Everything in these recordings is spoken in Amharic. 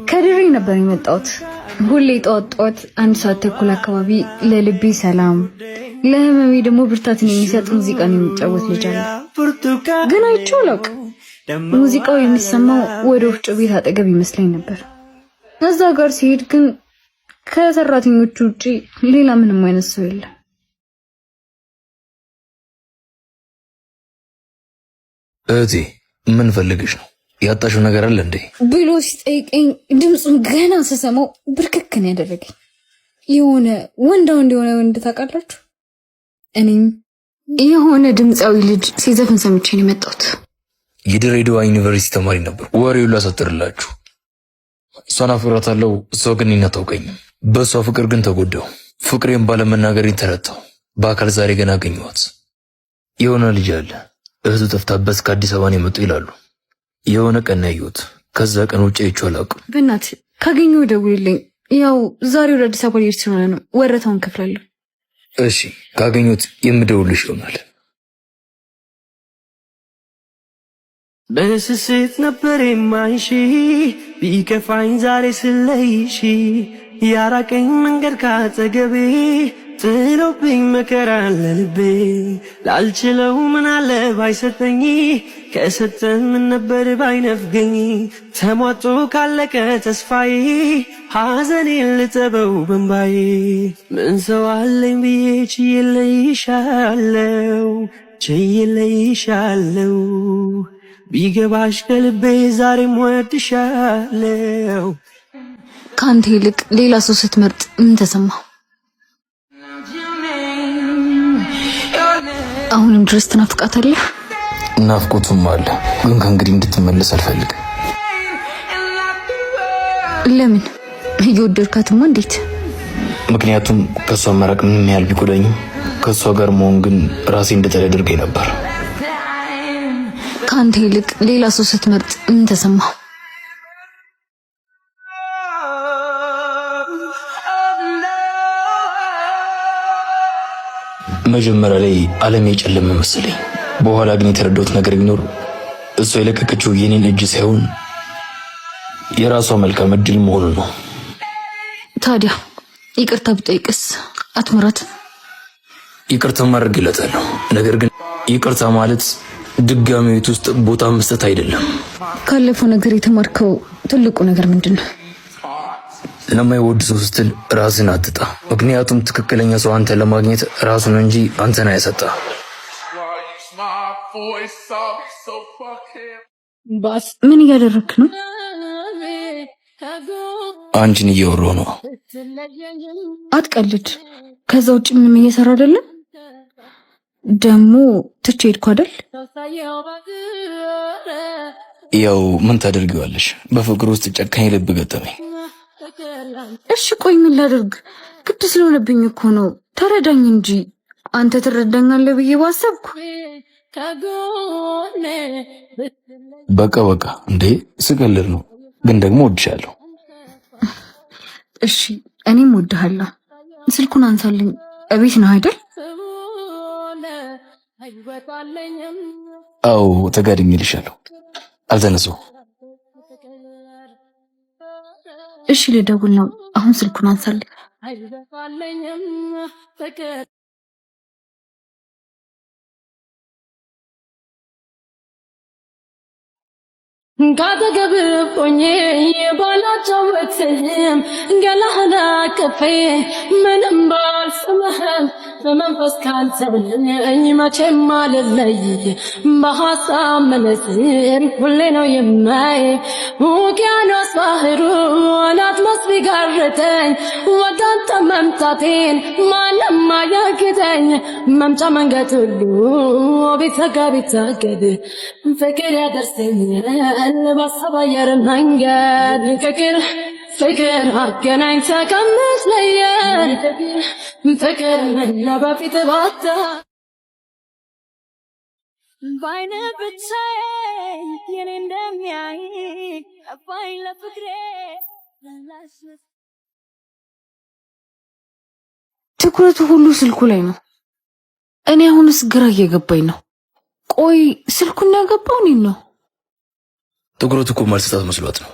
ከድሬ ነበር የመጣሁት። ሁሌ ጠዋት 1:30 አካባቢ ለልቤ ሰላም ለህመሜ ደግሞ ብርታትን የሚሰጥ ሙዚቃ ነው የሚጫወት ልጅ አለ። ግን አይቼው አላውቅም። ሙዚቃው የሚሰማው ወደ ወፍጮ ቤት አጠገብ ይመስለኝ ነበር። እዛ ጋር ሲሄድ ግን ከሰራተኞቹ ውጪ ሌላ ምንም አይነት ሰው የለም። እህቴ ምን ፈልገሽ ነው? ያጣሽው ነገር አለ እንዴ ብሎ ሲጠይቀኝ ድምፁን ገና ስሰማው ብርክክን ያደረገኝ የሆነ ወንድ ታውቃላችሁ? እኔም የሆነ ድምፃዊ ልጅ ሲዘፍን ሰምቼ ነው የመጣሁት። የድሬዳዋ ዩኒቨርሲቲ ተማሪ ነበር። ወሬው ላሳጥርላችሁ። እሷን አፍቅራታለሁ፣ እሷ ግን እኔን አታውቀኝም። በእሷ ፍቅር ግን ተጎዳው። ፍቅሬን ባለመናገሬን ተረታው። በአካል ዛሬ ገና አገኘኋት። የሆነ ልጅ አለ እህቱ ጠፍታበት ከአዲስ አበባ ነው የመጡ ይላሉ። የሆነ ቀን ያየሁት፣ ከዛ ቀን ውጭ አይቼው አላውቅም። በእናትህ ካገኘሁ ደውልልኝ። ያው ዛሬ ወደ አዲስ አበባ ልሄድ ስለሆነ ነው፣ ወረታውን ከፍላለሁ። እሺ ካገኘሁት የምደውልሽ ይሆናል። በስስት ነበር የማይሽ ቢከፋኝ ዛሬ ስለይሽ ያራቀኝ መንገድ ካጠገቤ ጥሎብኝ መከራ ለልቤ ላልችለው ምን አለ ባይሰጠኝ ከሰጠን ምን ነበር ባይነፍገኝ ተሟጦ ካለቀ ተስፋዬ ሐዘኔን ልጠበው በንባዬ ምን ሰው አለኝ ብዬ ችዬለይሻለው ቢገባሽ ከልቤ ዛሬም ወድሻለው። ካንተ ይልቅ ሌላ ሰው ስትመርጥ ምን ተሰማ? አሁንም ድረስ ትናፍቃታለህ? ናፍቆቱም አለ፣ ግን ከእንግዲህ እንድትመለስ አልፈልግም። ለምን? እየወደድካትማ። እንዴት? ምክንያቱም ከሷ መራቅ ምንም ያህል ቢጎዳኝም ከሷ ጋር መሆን ግን ራሴ እንድጠላ ያደርገኝ ነበር። ካንተ ይልቅ ሌላ ሰው ስትመርጥ ምን ተሰማ? መጀመሪያ ላይ ዓለም የጨለመ መሰለኝ። በኋላ ግን የተረዳሁት ነገር ቢኖር እሷ የለቀቀችው የኔን እጅ ሳይሆን የራሷ መልካም እድል መሆኑን ነው። ታዲያ ይቅርታ ብጠይቅስ አትምራትም? ይቅርታ ማድረግለታለሁ። ነገር ግን ይቅርታ ማለት ድጋሚ ቤት ውስጥ ቦታ መስጠት አይደለም። ካለፈው ነገር የተማርከው ትልቁ ነገር ምንድን ነው? ለማይወድ ሰው ስትል ራስን አትጣ። ምክንያቱም ትክክለኛ ሰው አንተ ለማግኘት ራሱን እንጂ አንተን አያሰጣ። ባስ ምን እያደረክ ነው? አንቺን እያወራሁ ነው። አትቀልድ። ከዛ ውጭ ምንም እየሰራ አይደለም። ደሞ ትቼ ሄድኩ አይደል? ያው ምን ታደርጊዋለሽ? በፍቅር ውስጥ ጨካኝ ልብ ገጠመኝ። እሺ ቆይ ምን ላድርግ? ግድ ስለሆነብኝ እኮ ነው። ተረዳኝ እንጂ አንተ ትረዳኛለህ ብዬ ባሰብኩ። በቃ እንዴ ስቀልድ ነው፣ ግን ደግሞ ወድሻለሁ። እሺ እኔም ወድሃለሁ። ስልኩን አንሳልኝ። እቤት ነው አይደል? አዎ ተጋድሜልሻለሁ። አልተነሳው። እሺ ልደውል ነው። አሁን ስልኩን አንሳልኝ። ካጠገብ ሆኜ ባላጫወትህም ገላህን አቅፌ ምንም ባልስምህም በመንፈስ ካንተብልኝ መቼም አልለይ በሐሳብ መነጽር ሁሌ ነው የማይ ውቅያኖስ ባህሩ አላትመስ ቢጋርተኝ ወዳንተ መምጣቴን ማንም አያግደኝ መምጫ መንገድ ሁሉ ቢተጋ ቢታገድ ፍቅር ያደርሰኛል ባሰብ አየር መንገድ ፍቅር አገናኝተ ከምትለየን ፍቅር መላ በፊት ባታ ባይነ ብቻዬን የኔ እንደሚያይ ባይ ለፍቅሬ ትኩረቱ ሁሉ ስልኩ ላይ ነው። እኔ አሁንስ ግራ እየገባኝ ነው። ቆይ ስልኩን ያገባው እኔን ነው? ትኩረቱ እኮ ማልሰጣት መስሏት ነው።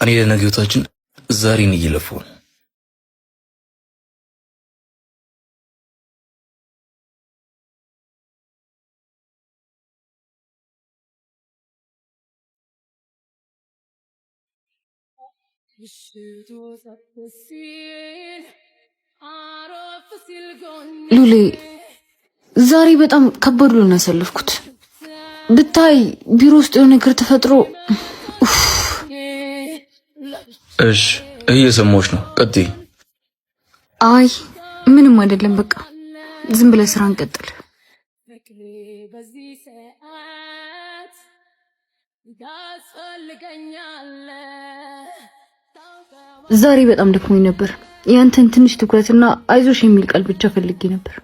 እኔ ለነገ ህይወታችን ዛሬን እየለፋሁ ነው። ሉሌ ዛሬ በጣም ከባድ ነው ያሳለፍኩት። ብታይ ቢሮ ውስጥ የሆነ ነገር ተፈጥሮ። እሺ እየሰማሁሽ ነው፣ ቀጥይ። አይ ምንም አይደለም፣ በቃ ዝም ብለህ ስራ እንቀጥል። ዛሬ በጣም ደክሞኝ ነበር። ያንተን ትንሽ ትኩረትና አይዞሽ የሚል ቃል ብቻ ፈልጌ ነበር።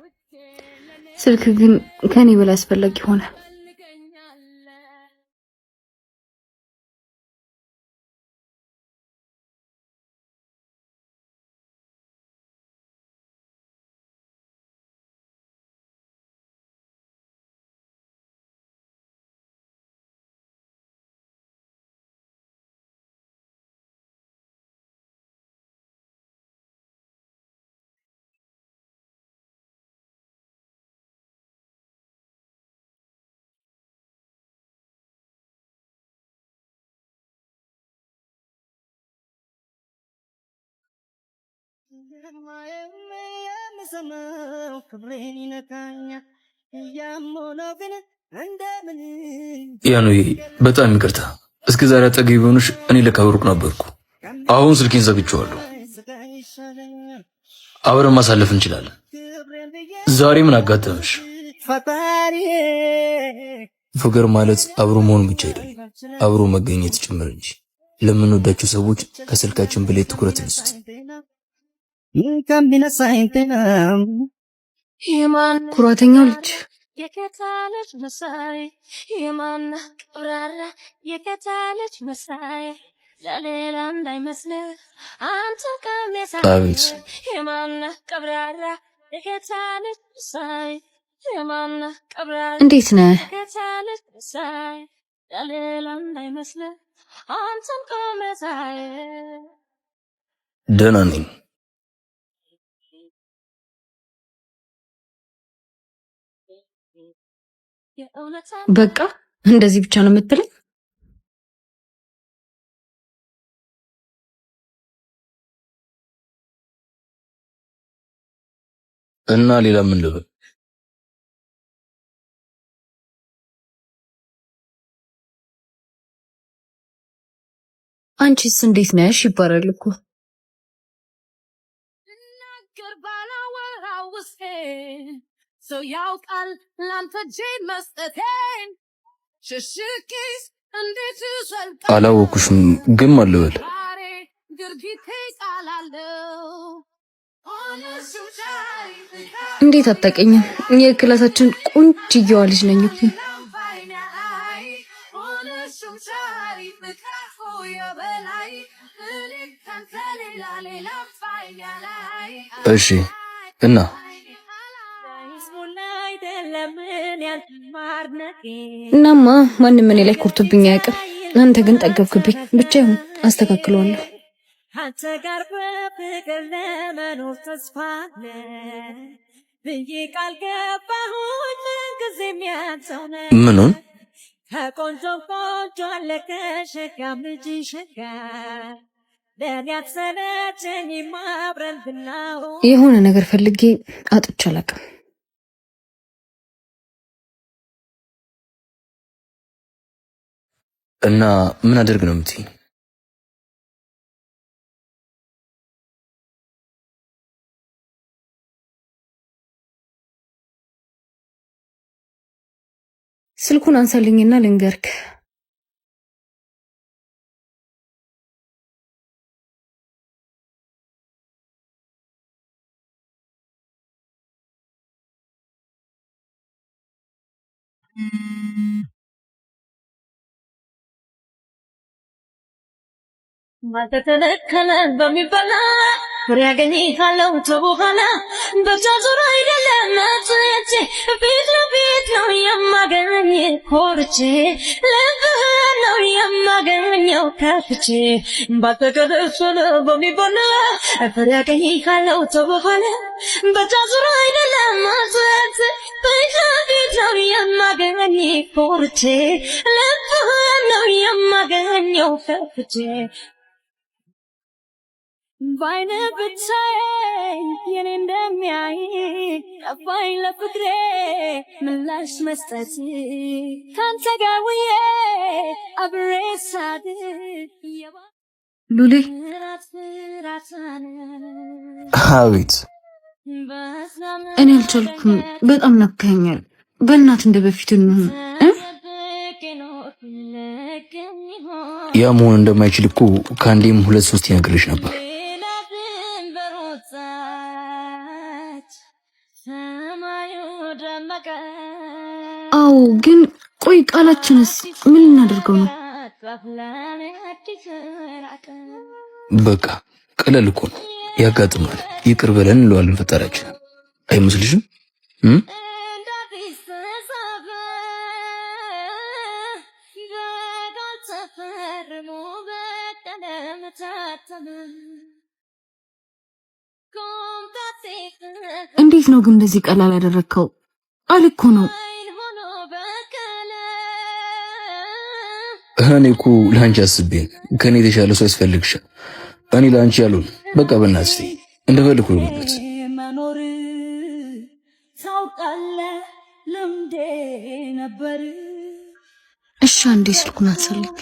ስልክ ግን ከኔ በላይ አስፈላጊ ሆነ። ያኑዬ በጣም ይቅርታ። እስከ ዛሬ አጠገቤ ሆነሽ እኔ ለካ ሩቅ ነበርኩ። አሁን ስልኬን ዘግቼዋለሁ። አብረን ማሳለፍ እንችላለን። ዛሬ ምን አጋጠመሽ? ፍቅር ማለት አብሮ መሆን ብቻ አይደለም፣ አብሮ መገኘት ጭምር እንጂ። ለምንወዳቸው ሰዎች ከስልካችን በላይ ትኩረት እንስጥ። ኩራተኛው ልጅ የከታለች መሳይ የማን ቀብራራ የከታለች መሳይ ለሌላ እንዳይመስልህ አንተ አቤት የማን ቀብራራ የከታለች መሳይ የማን ቀብራራ እንዴት ነህ? የከታለች መሳይ ለሌላ እንዳይመስልህ አንተን ቆመሳይ ደህና ነኝ። በቃ እንደዚህ ብቻ ነው የምትለኝ? እና ሌላ ምን ልበል? አንቺስ እንዴት ነሽ ይባላል እኮ። ሰው ያውቃል ላንተ እጄን መስጠቴን ሽሽኪስ እንዴት ዘልቃለሁ አላወኩሽም ግን ማልበል ድርጊቴ ቃላለሁ እንዴት አታውቀኝም? የክላሳችን ቆንጅየዋ ልጅ ነኝ እኮ። እሺ እና እናማ ማንም እኔ ላይ ኮርቶብኝ አያውቅም። አንተ ግን ጠገብክብኝ። ብቻ ይሁን አስተካክለዋለሁ። አንተ ጋር በፍቅር ለመኖር ተስፋ አለ ብዬ ቃል ገባሁኝ። ጊዜም ያንተው ነው። ምኑን ከቆንጆ ቆንጆ አለ ከሸጋም ልጅ ሸጋ ለእኔ አትሰለቸኝም አብረን ብናው የሆነ ነገር ፈልጌ አጥቼ አላውቅም። እና ምን አደርግ ነው የምትይኝ? ስልኩን አንሳልኝና ልንገርክ። ማልተከለከለ በሚበላ ፍሬያገኝ ካለው ተቦካላ በቻዙር አይደለም መጥቼ ፊት ለፊት ነው የማገኝ ኮርቼ ልብህን ነው የማገኘው ከፍቼ ባተቀደሰለ በሚባል ፍሬያገኝ ካለው ተቦካላ በቻዙር አይደለም መጥቼ ፊት ለፊት ነው የማገኝ ኮርቼ ልብህን ነው የማገኘው ከፍቼ ባይነ ብቻዬ የኔ እንደሚያይ ጠፋኝ ለፍቅሬ ምላሽ መስጠት ካንተ ጋር ውዬ አብሬ ሳድር ሉሌ አቤት። እኔ አልቻልኩም። በጣም ናፍቀኸኛል። በእናት እንደ በፊት እንሁን። ያ መሆን እንደማይችል እኮ ከአንዴም 2-3 ይነግርሽ ነበር። አዎ፣ ግን ቆይ ቃላችንስ ምን ልናደርገው ነው? በቃ ቀለል እኮ ነው፣ ያጋጥማል። ይቅር በለን እንለዋለን ፈጣሪያችን። አይመስልሽም? እንዴት ነው ግን እንደዚህ ቀላል ያደረከው? አልኮ ነው። እኔ እኮ ለአንቺ አስቤ ከኔ የተሻለ ሰው ያስፈልግሻል። እኔ ለአንቺ ያሉን በቃ በእናትሽ እንደፈልኩ ልሙት። መኖር ታውቃለህ ልምዴ ነበር። እሺ አንዴ ስልኩን አንሳልኝ።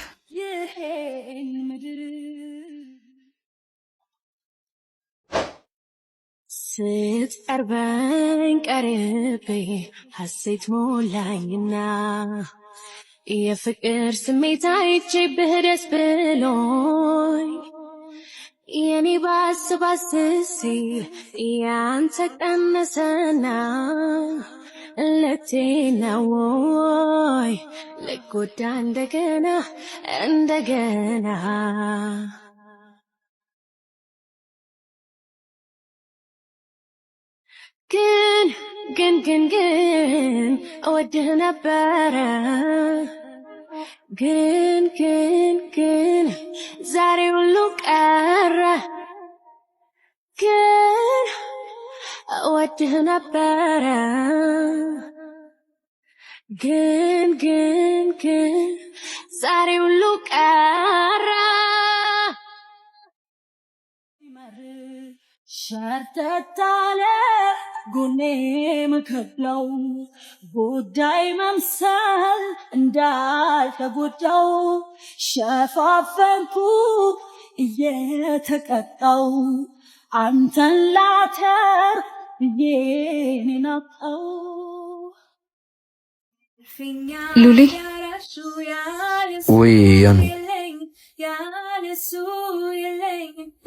ስትቀርበኝ ቀርቤ ሐሴት ሞላኝና የፍቅር ስሜት አይቼብህ ደስ ብሎኝ የኔ ባስ ሲል ያንተ ቀነሰና ለቴና ወይ ልጎዳ እንደገና ግን እወድህ ነበረ ግን ዛሬ ሁሉ ቀረ ግን እወድህ ነበረ ግን ዛሬ ሁሉ ቀረ ሸርተታለ ጎኔ መከብለው ጉዳይ መምሰል እንዳልተጎዳው ሸፋፈንኩ እየተቀጣው አንተን ላተር የኔናጣው ሉሌ ወይ ያኑ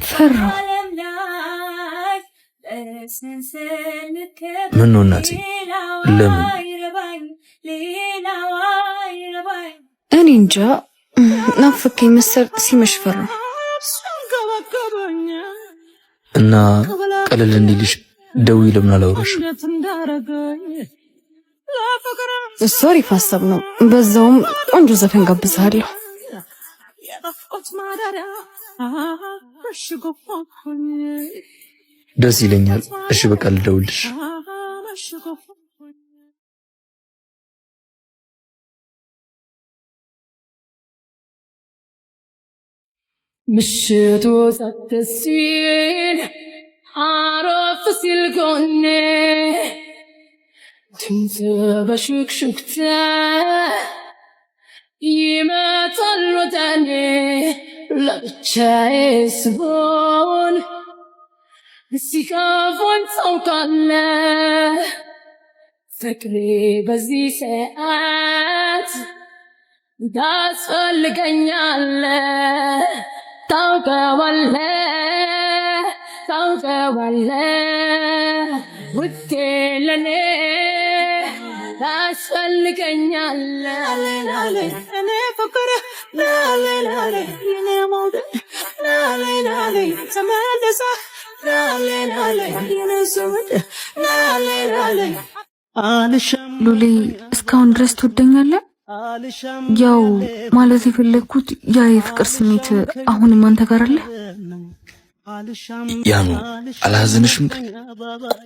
ፈራሁ። ምን ነው እናቴ? ለምን? እኔ እንጃ ናፈከኝ መሰል። ሲመሽ ፈራሁ እና ቀለል እንዲልሽ ደውዬ ለምን አላወራሽ? እሱ አሪፍ ሀሳብ ነው። በዛውም ቆንጆ ዘፈን ጋብዝሃለሁ። ደስ ይለኛል። እሺ በቃ ልደውልሽ። ምሽቱ ጸጥ ሲል አረፍ ሲል ጎኔ ድምፅ በሽክሽክታ ይመጣል ወደኔ ለብቻዬ ስሆን ሲከፋኝ ታውቃለህ ፍቅሬ በዚህ ሰዓት ታስፈልገኛለህ ታውቀዋለህ ውዴ ለኔ ታስፈልገኛለህ እኔ ፍቅር ላሌ የኔ መውደድ ላሌ ተመለሰ ሉሌ እስካሁን ድረስ ትወደኛለህ? ያው ማለት የፈለግኩት ያ የፍቅር ስሜት አሁንም አንተ ጋር አለ? ያኑ አላዘንሽም?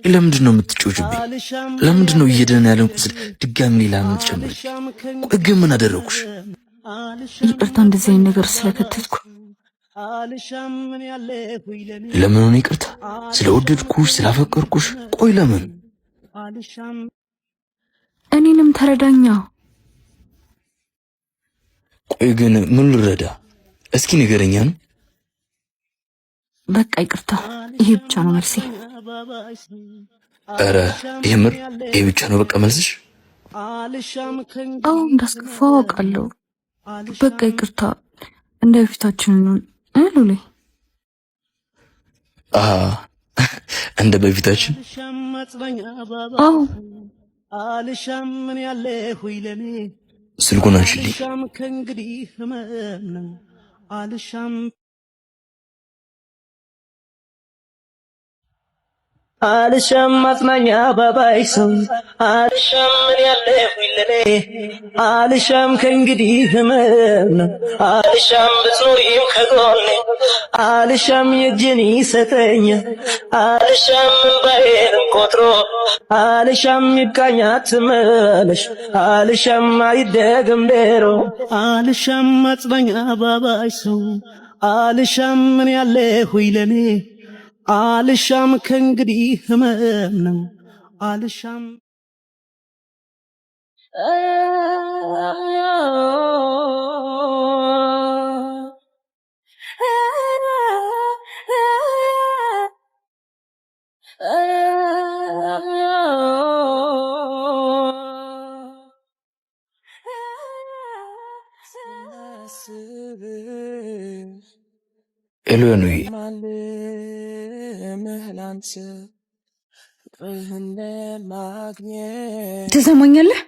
ለምንድን ነው የምትጮችብኝ? ለምንድን ነው እየደነ ያለን ቁስል ድጋሚ ሌላ የምትጨምር? ቆይ ግን ምን አደረኩሽ? ይቅርታ እንደዚህ አይነት ነገር ስለከተትኩ። ለምን ሆነ ይቅርታ? ስለወደድኩሽ ስላፈቀርኩሽ? ቆይ ለምን? እኔንም ተረዳኛ። ቆይ ግን ምን ልረዳ? እስኪ ንገረኛ ነው። በቃ ይቅርታ፣ ይሄ ብቻ ነው መልሴ። ኧረ የምር ይሄ ብቻ ነው በቃ መልስሽ? አዎ እንዳስከፋው አውቃለሁ። በቃ ይቅርታ፣ እንደ በፊታችን ነው ሉሌ። እንደ በፊታችን? አዎ። ስልኩን አንሺልኝ። አልሻም ማጽናኛ ባባይ ሰው አልሻም ምን ያለሁኝ ለኔ አልሻም ከእንግዲህ ህመም ነው አልሻም ብትኖሪም ከጎኔ አልሻም የእጄን ይሰጠኝ አልሻም እንባዬንም ቆጥሮ አልሻም ይብቃኝ አትመለሽ አልሻም አይደገም ዴሮ አልሻም ማጽናኛ ባባይ ሰው አልሻም ምን ያለሁኝ ለኔ አልሻም ከእንግዲህ ህመም ነው አልሻም ኤሎኑይ ትሰማኛለህ?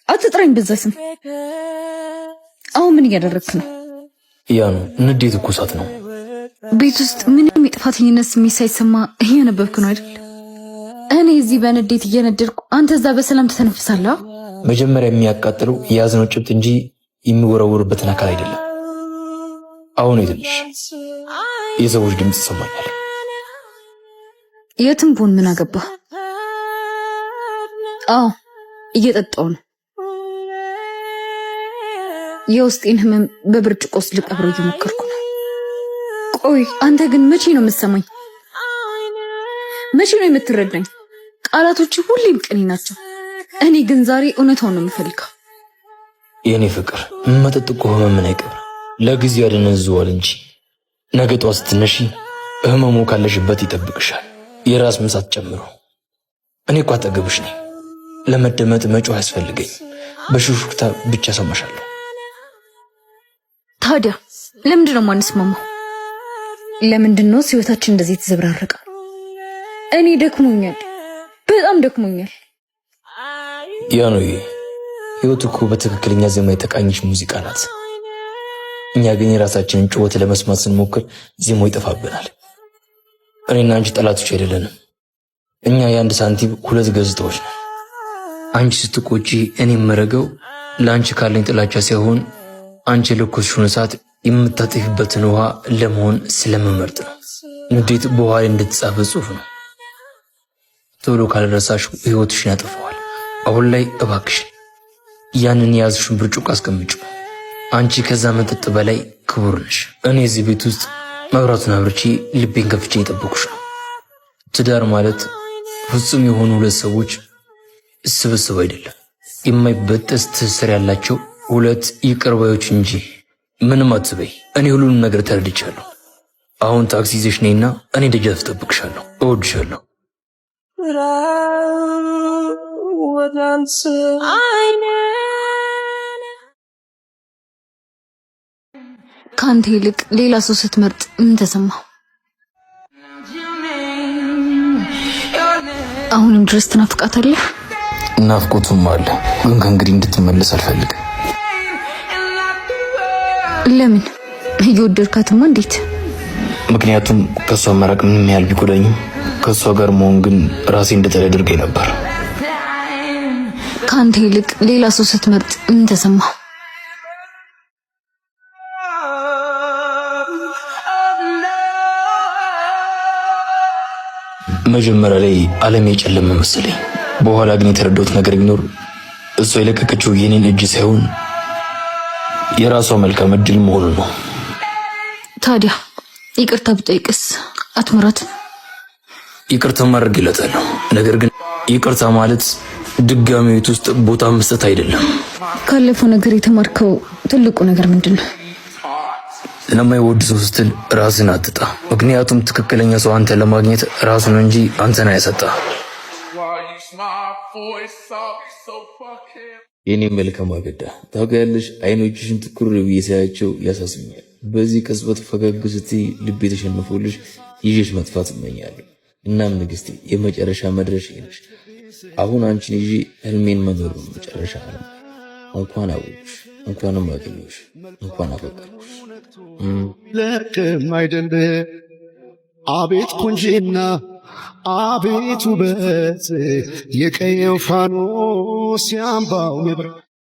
አትጥራኝ በዛ ስም። አሁን ምን እያደረግክ ነው? ያኑ ንዴት እኮ እሳት ነው። ቤት ውስጥ ምንም የጥፋተኝነት ስሜት ሳይሰማ እያነበብክ ነው አይደል? እኔ እዚህ በንዴት እየነደድኩ፣ አንተ እዛ በሰላም ትተነፍሳለህ። መጀመሪያ የሚያቃጥለው የያዝነው ጭብጥ እንጂ የሚወረውርበትን አካል አይደለም። አሁን ትንሽ የሰዎች ድምፅ ይሰማኛል። የትም ቦን ምን አገባ? አዎ እየጠጣው ነው። የውስጤን ህመም በብርጭቆ ውስጥ ልቀብረው እየሞከርኩ ነው። ቆይ አንተ ግን መቼ ነው የምትሰማኝ? መቼ ነው የምትረዳኝ? ቃላቶች ሁሌም ቅኔ ናቸው። እኔ ግን ዛሬ እውነታውን ነው የምፈልገው። የኔ ፍቅር መጠጥ እኮ ህመምን አይቀብር፣ ለጊዜው ያደነዝዋል እንጂ ነገ ጧት ስትነሺ ህመሙ ካለሽበት ይጠብቅሻል። የራስ ምሳት ጨምሮ። እኔ እኮ አጠገብሽ ነኝ። ለመደመጥ መጮህ አያስፈልገኝ። በሹክሹክታ ብቻ ሰማሻለሁ። ታዲያ ለምንድን ነው የማንስማማው? ለምንድን ነው ህይወታችን እንደዚህ የተዘብራረቀ? እኔ ደክሞኛል፣ በጣም ደክሞኛል። ያ ነው ህይወት እኮ በትክክለኛ ዜማ የተቃኘች ሙዚቃ ናት። እኛ ግን የራሳችንን ጩኸት ለመስማት ስንሞክር ዜማው ይጠፋብናል። እኔና አንቺ ጠላቶች አይደለንም። እኛ የአንድ ሳንቲም ሁለት ገጽታዎች ነን። አንቺ ስትቆጪ እኔ የምረገው ለአንቺ ካለኝ ጥላቻ ሳይሆን አንቺ የለኮስሽውን እሳት የምታጠፊበትን ውሃ ለመሆን ስለምመርጥ ነው። ንዴት በውሃ ላይ እንደተጻፈ ጽሑፍ ነው። ቶሎ ካልረሳሽው ህይወትሽን ያጠፋዋል። አሁን ላይ እባክሽን ያንን የያዝሽውን ብርጭቆ አስቀምጪው። አንቺ ከዛ መጠጥ በላይ ክቡር ነሽ። እኔ እዚህ ቤት ውስጥ መብራቱን አብርቼ ልቤን ከፍቼ እየጠበኩሽ ነው። ትዳር ማለት ፍጹም የሆኑ ሁለት ሰዎች ስብስብ አይደለም፣ የማይበጠስ ትስስር ያላቸው ሁለት ይቅር ባዮች እንጂ። ምንም አትበይ፣ እኔ ሁሉንም ነገር ተረድቻለሁ። አሁን ታክሲ ይዘሽ ነይና እኔ ደጃፍ እጠብቅሻለሁ። እወድሻለሁ። ከአንተ ይልቅ ሌላ ሰው ስትመርጥ ምን ተሰማ? አሁንም ድረስ ትናፍቃታለህ? ናፍቆቱም አለ፣ ግን ከእንግዲህ እንድትመለስ አልፈልግም። ለምን? እየወደድካትማ እንዴት? ምክንያቱም ከሷ መራቅ ምንም ያህል ቢጎዳኝም ከሷ ጋር መሆን ግን ራሴ እንድጠላ ያደርገኝ ነበር። ከአንተ ይልቅ ሌላ ሰው ስትመርጥ ምን ተሰማ? መጀመሪያ ላይ ዓለም የጨለመ መሰለኝ። በኋላ ግን የተረዳሁት ነገር ቢኖር እሷ የለቀቀችው የኔን እጅ ሳይሆን የራሷ መልካም እድል መሆኑን ነው። ታዲያ ይቅርታ ብጠይቅስ አትምራትም? ይቅርታ ማድረግ ይለታለሁ። ነገር ግን ይቅርታ ማለት ድጋሚ ቤት ውስጥ ቦታ መስጠት አይደለም። ካለፈው ነገር የተማርከው ትልቁ ነገር ምንድን ነው? ለማይወድ ሰው ስትል ራስን አትጣ። ምክንያቱም ትክክለኛ ሰው አንተ ለማግኘት ራሱን እንጂ አንተን አያሰጣ። የኔ መልካም አገዳ ታውቂያለሽ፣ አይኖችሽን ትኩር ብዬ ሳያቸው ያሳስኛል። በዚህ ቅጽበት ፈገግ ስትይ ልቤ ተሸንፎልሽ ይዤሽ መጥፋት እመኛለሁ። እናም ንግስቴ የመጨረሻ መድረሻ ነሽ። አሁን አንቺን ይዤ ህልሜን መኖር ነው መጨረሻ ነው። እንኳን አወቅሽ፣ እንኳንም አገኘሽ፣ እንኳን አፈቀርኩሽ። ለቅም አይደለ አቤት ቁንጂና አቤት ውበት የቀየው ፋኖስ ያምባው